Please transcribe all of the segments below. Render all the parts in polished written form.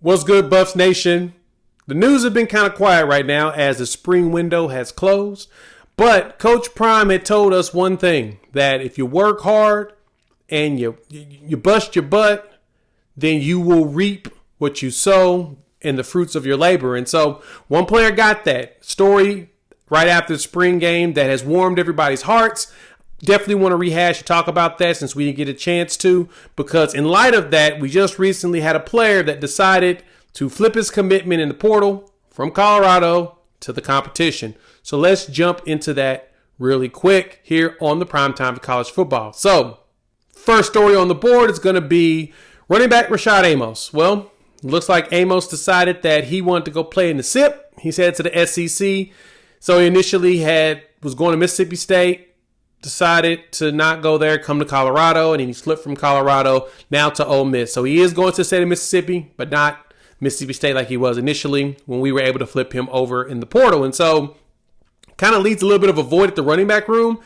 What's good, Buffs Nation? The news has been kind of quiet right now as the spring window has closed. But Coach Prime had told us one thing, that if you work hard and you bust your butt, then you will reap what you sow and the fruits of your labor. And so one player got that story right after the spring game that has warmed everybody's hearts. Definitely want to rehash and talk about that since we didn't get a chance to, because in light of that, we just recently had a player that decided to flip his commitment in the portal from Colorado to the competition. So let's jump into that really quick here on the Primetime of College Football. So first story on the board is going to be running back Rashad Amos. Well, looks like Amos decided that he wanted to go play in the SIP. He's headed to the SEC. So he initially was going to Mississippi State, decided to not go there, come to Colorado, and then he flipped from Colorado now to Ole Miss. So he is going to the state of Mississippi, but not Mississippi State like he was initially when we were able to flip him over in the portal. And so kind of leads a little bit of a void at the running back room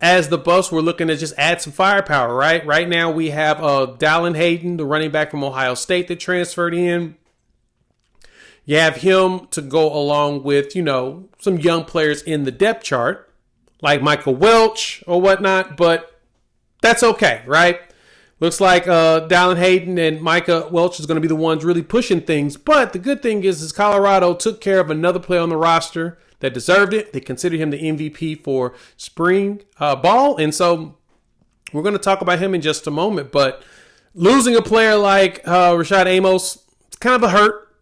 as the Buffs were looking to just add some firepower, right? Right now we have Dallin Hayden, the running back from Ohio State that transferred in. You have him to go along with, some young players in the depth chart, like Michael Welch or whatnot, but that's okay, right? Looks like Dallin Hayden and Micah Welch is going to be the ones really pushing things. But the good thing is Colorado took care of another player on the roster that deserved it. They considered him the MVP for spring ball. And so we're going to talk about him in just a moment. But losing a player like Rashad Amos, it's kind of a hurt.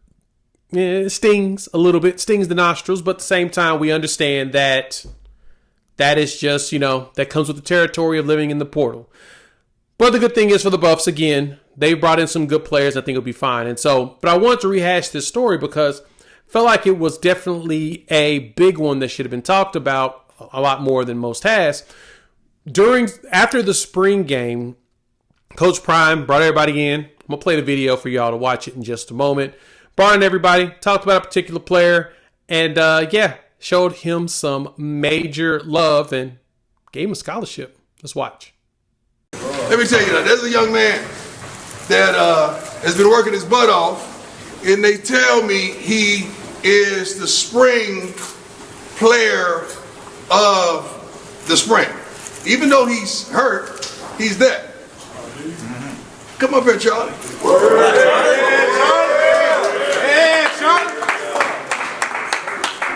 It stings a little bit, stings the nostrils. But at the same time, we understand that is just, that comes with the territory of living in the portal. But the good thing is for the Buffs, again, they brought in some good players. I think it'll be fine. And so, but I want to rehash this story because I felt like it was definitely a big one that should have been talked about a lot more than most has. After the spring game, Coach Prime brought everybody in. I'm going to play the video for y'all to watch it in just a moment. Brought in everybody, talked about a particular player, and showed him some major love and gave him a scholarship. Let's watch. Let me tell you that there's a young man that has been working his butt off, and they tell me he is the spring player of the spring. Even though he's hurt, he's there. Come up here, Charlie.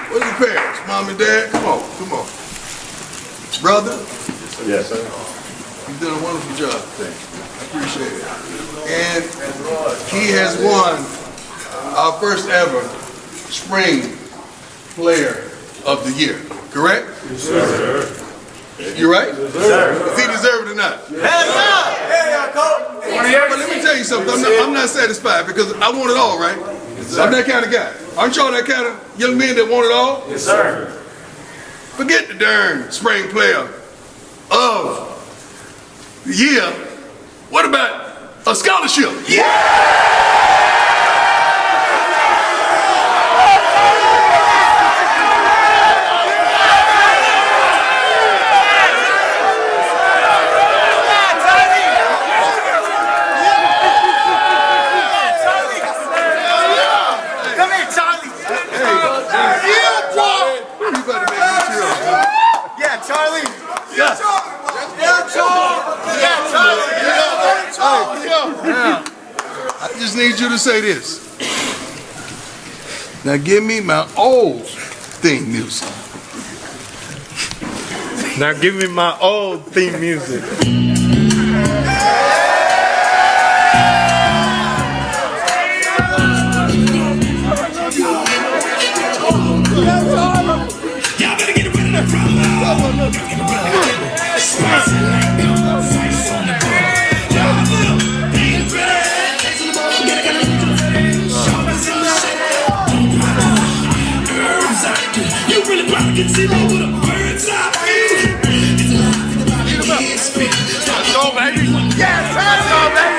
Where's your parents? Mom and Dad? Come on. Brother? Yes, sir. You've done a wonderful job. Thank you. I appreciate it. And he has won our first ever spring player of the year. Correct? Yes, sir. You right? Yes, sir. Does he deserve it or not? Yes, But let me tell you something. I'm not satisfied because I want it all, right? Yes, I'm that kind of guy. Aren't y'all that kind of young men that want it all? Yes, sir. Forget the darn spring player of the year. What about a scholarship? Yeah! I just need you to say this. Now give me my old theme music. Now give me my old theme music. Y'all better get rid of that problem. Spicy like gum, spice on the board. You really probably can see me with a bird's eye view. It's alive in the body, can't spit. Let's go, baby. Yes, let's go, baby.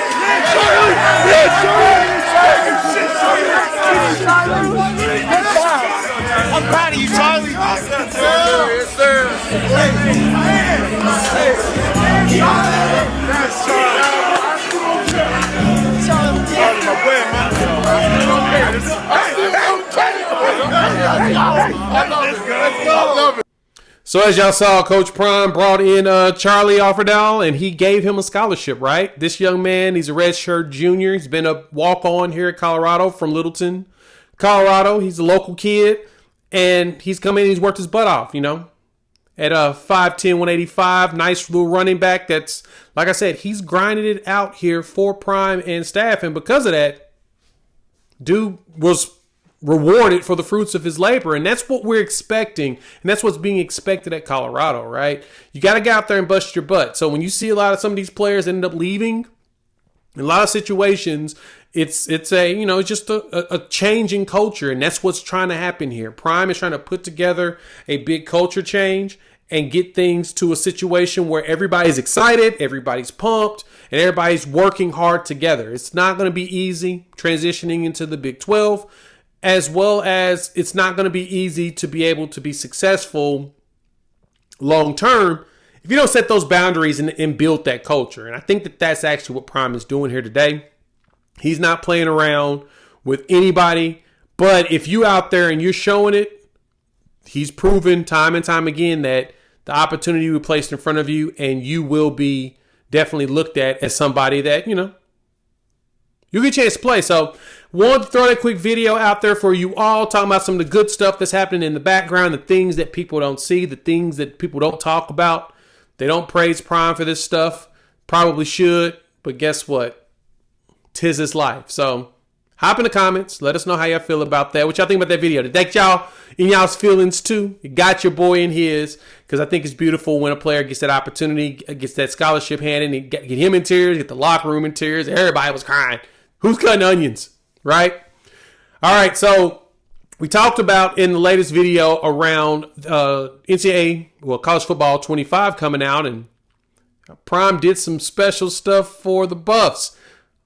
I'm proud of you, Charlie. Yes, sir. That's Charlie. Charlie, my boy, man. So as y'all saw, Coach Prime brought in Charlie Offerdahl, and he gave him a scholarship, right? This young man, he's a redshirt junior. He's been a walk-on here at Colorado from Littleton, Colorado. He's a local kid, and he's come in and he's worked his butt off, you know. At 5'10", 185, nice little running back that's, like I said, he's grinding it out here for Prime and staff, and because of that, dude was rewarded for the fruits of his labor, and that's what we're expecting, and that's what's being expected at Colorado, right? You got to get out there and bust your butt. So when you see a lot of some of these players end up leaving, in a lot of situations, it's a, you know, it's just a change in culture, and that's what's trying to happen here. Prime is trying to put together a big culture change and get things to a situation where everybody's excited, everybody's pumped, and everybody's working hard together. It's not going to be easy transitioning into the Big 12, as well as it's not going to be easy to be able to be successful long term if you don't set those boundaries and build that culture. And I think that that's actually what Prime is doing here today. He's not playing around with anybody, but if you out there and you're showing it, he's proven time and time again that the opportunity will be placed in front of you, and you will be definitely looked at as somebody that, you know, you get a chance to play. So wanted to throw that quick video out there for you all, talking about some of the good stuff that's happening in the background, the things that people don't see, the things that people don't talk about. They don't praise Prime for this stuff. Probably should, but guess what? 'Tis his life. So hop in the comments. Let us know how y'all feel about that. What y'all think about that video? Did that y'all in y'all's feelings too? You got your boy in his, because I think it's beautiful when a player gets that opportunity, gets that scholarship handed, and get him in tears, get the locker room in tears. Everybody was crying. Who's cutting onions, right? All right, so we talked about in the latest video around NCAA, well, College Football 25 coming out, and Prime did some special stuff for the Buffs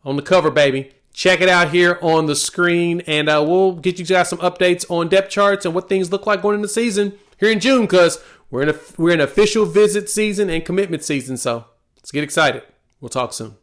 on the cover, baby. Check it out here on the screen, and we'll get you guys some updates on depth charts and what things look like going into the season here in June, because we're in official visit season and commitment season, so let's get excited. We'll talk soon.